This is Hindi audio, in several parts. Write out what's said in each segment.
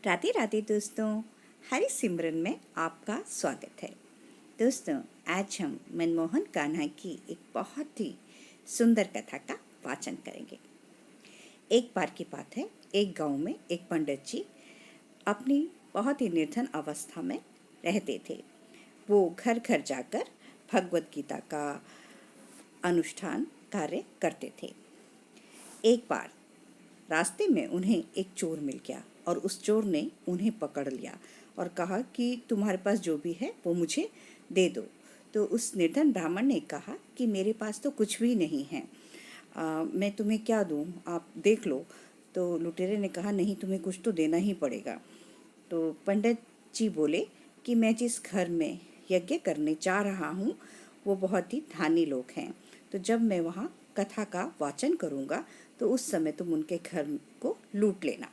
राधे राधे दोस्तों, हरी सिमरन में आपका स्वागत है। दोस्तों, आज हम मनमोहन कान्हा की एक बहुत ही सुंदर कथा का वाचन करेंगे। एक बार की बात है, एक गांव में एक पंडित जी अपनी बहुत ही निर्धन अवस्था में रहते थे। वो घर घर जाकर भगवत गीता का अनुष्ठान कार्य करते थे। एक बार रास्ते में उन्हें एक चोर मिल गया और उस चोर ने उन्हें पकड़ लिया और कहा कि तुम्हारे पास जो भी है वो मुझे दे दो। तो उस निर्धन ब्राह्मण ने कहा कि मेरे पास तो कुछ भी नहीं है, मैं तुम्हें क्या दूं, आप देख लो। तो लुटेरे ने कहा नहीं, तुम्हें कुछ तो देना ही पड़ेगा। तो पंडित जी बोले कि मैं जिस घर में यज्ञ करने जा रहा हूँ वो बहुत ही धानी लोग हैं, तो जब मैं वहाँ कथा का वाचन करूँगा तो उस समय तुम उनके घर को लूट लेना।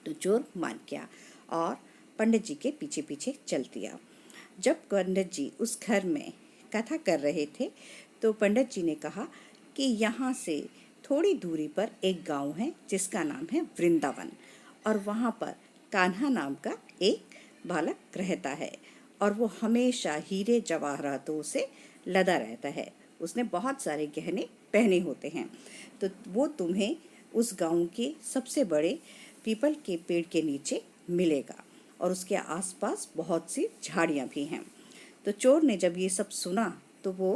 तो चोर मान गया और पंडित जी के पीछे पीछे चल दिया। जब पंडित जी उस घर में कथा कर रहे थे तो पंडित जी ने कहा कि यहाँ से थोड़ी दूरी पर एक गांव है जिसका नाम है वृंदावन, और वहाँ पर कान्हा नाम का एक बालक रहता है और वो हमेशा हीरे जवाहरातों से लदा रहता है। उसने बहुत सारे गहने पहने होते हैं। तो वो तुम्हें उस गांव के सबसे बड़े पीपल के पेड़ के नीचे मिलेगा और उसके आसपास बहुत सी झाड़ियाँ भी हैं। तो चोर ने जब ये सब सुना तो वो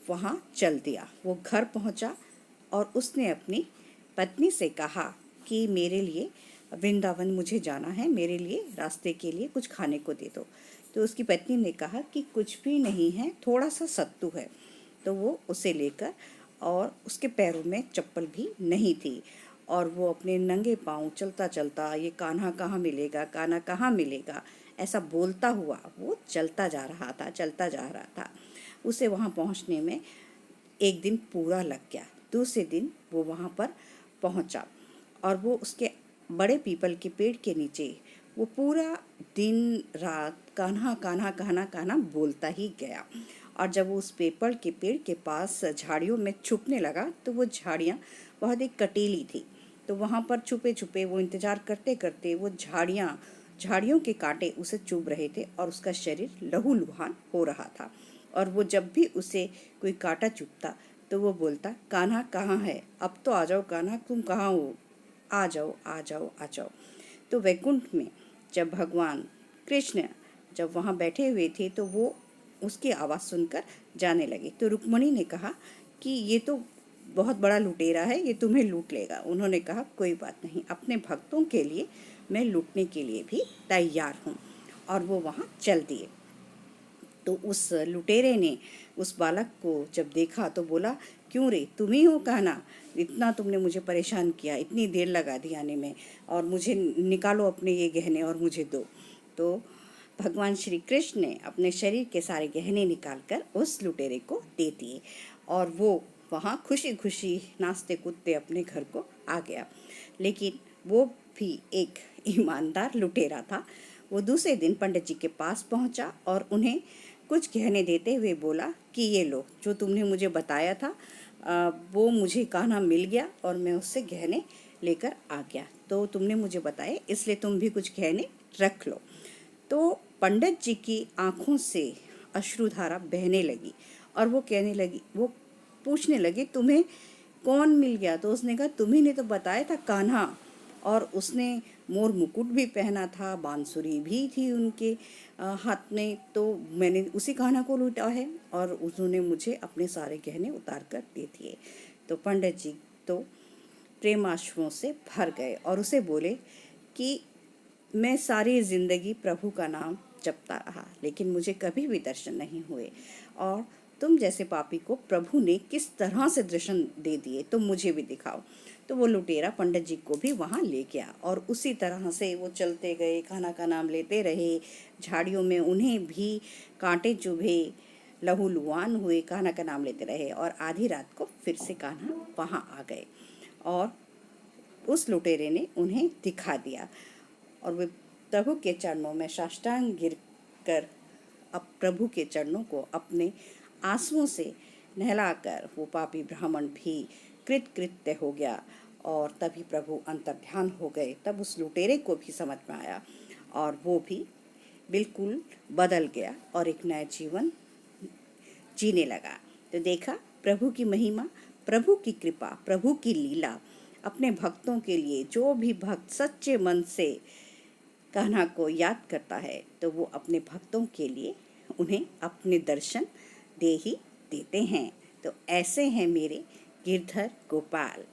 वहाँ चल दिया। वो घर पहुँचा और उसने अपनी पत्नी से कहा कि मेरे लिए वृंदावन मुझे जाना है, मेरे लिए रास्ते के लिए कुछ खाने को दे दो। तो उसकी पत्नी ने कहा कि कुछ भी नहीं है, थोड़ा सा सत्तू है। तो वो उसे लेकर, और उसके पैरों में चप्पल भी नहीं थी, और वो अपने नंगे पांव चलता चलता ये कान्हा कहाँ मिलेगा, कान्हा कहाँ मिलेगा, ऐसा बोलता हुआ वो चलता जा रहा था। उसे वहाँ पहुँचने में एक दिन पूरा लग गया। दूसरे दिन वो वहाँ पर पहुँचा और वो उसके बड़े पीपल के पेड़ के नीचे वो पूरा दिन रात कान्हा कान्हा कान्हा कान्हा बोलता ही गया। और जब वो उस पीपल के पेड़ के पास झाड़ियों में छुपने लगा तो वो झाड़ियाँ बहुत ही कटीली थी। तो वहाँ पर छुपे छुपे वो इंतज़ार करते करते वो झाड़ियों के कांटे उसे चुभ रहे थे और उसका शरीर लहूलुहान हो रहा था। और वो जब भी उसे कोई कांटा चुभता तो वो बोलता, कान्हा कहाँ है, अब तो आ जाओ कान्हा, तुम कहाँ हो, आ जाओ आ जाओ आ जाओ। तो वैकुंठ में जब भगवान कृष्ण जब वहाँ बैठे हुए थे तो वो उसकी आवाज़ सुनकर जाने लगे। तो रुक्मणी ने कहा कि ये तो बहुत बड़ा लुटेरा है, ये तुम्हें लूट लेगा। उन्होंने कहा कोई बात नहीं, अपने भक्तों के लिए मैं लूटने के लिए भी तैयार हूँ। और वो वहाँ चल दिए। तो उस लुटेरे ने उस बालक को जब देखा तो बोला, क्यों रे, तुम ही हो कान्हा, इतना तुमने मुझे परेशान किया, इतनी देर लगा दी आने में, और मुझे निकालो अपने ये गहने और मुझे दो। तो भगवान श्री कृष्ण ने अपने शरीर के सारे गहने निकालकर उस लुटेरे को दे दिए और वो वहाँ खुशी खुशी नाचते कूदते अपने घर को आ गया। लेकिन वो भी एक ईमानदार लुटेरा था। वो दूसरे दिन पंडित जी के पास पहुँचा और उन्हें कुछ गहने देते हुए बोला कि ये लो, जो तुमने मुझे बताया था वो मुझे कान्हा मिल गया और मैं उससे गहने लेकर आ गया। तो तुमने मुझे बताए इसलिए तुम भी कुछ गहने रख लो। तो पंडित जी की आंखों से अश्रुधारा बहने लगी और वो पूछने लगे, तुम्हें कौन मिल गया? तो उसने कहा, तुम्ही ने तो बताया था कान्हा, और उसने मोर मुकुट भी पहना था, बांसुरी भी थी उनके हाथ में, तो मैंने उसी कान्हा को लूटा है और उन्होंने मुझे अपने सारे गहने उतार कर दे दिए। तो पंडित जी तो प्रेमाश्रुओं से भर गए और उसे बोले कि मैं सारी जिंदगी प्रभु का नाम जपता रहा लेकिन मुझे कभी भी दर्शन नहीं हुए, और तुम जैसे पापी को प्रभु ने किस तरह से दर्शन दे दिए, तुम मुझे भी दिखाओ। तो वो लुटेरा पंडित जी को भी वहाँ ले गया और उसी तरह से वो चलते गए, कान्हा का नाम लेते रहे। झाड़ियों में उन्हें भी कांटे चुभे, लहूलुहान हुए, कान्हा का नाम लेते रहे और आधी रात को फिर से कान्हा वहाँ आ गए और उस लुटेरे ने उन्हें दिखा दिया और वे प्रभु के चरणों में साष्टांग गिर कर अब प्रभु के चरणों को अपने आंसुओं से नहलाकर वो पापी ब्राह्मण भी कृतकृत्य हो गया और तभी प्रभु अंतर्ध्यान हो गए। तब उस लुटेरे को भी समझ में आया और वो भी बिल्कुल बदल गया और एक नया जीवन जीने लगा। तो देखा प्रभु की महिमा, प्रभु की कृपा, प्रभु की लीला। अपने भक्तों के लिए जो भी भक्त सच्चे मन से कान्हा को याद करता है तो वो अपने भक्तों के लिए उन्हें अपने दर्शन दे ही देते हैं। तो ऐसे हैं मेरे गिरधर गोपाल।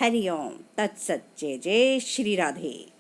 हरि ओम तत्सत। जय जय श्री राधे।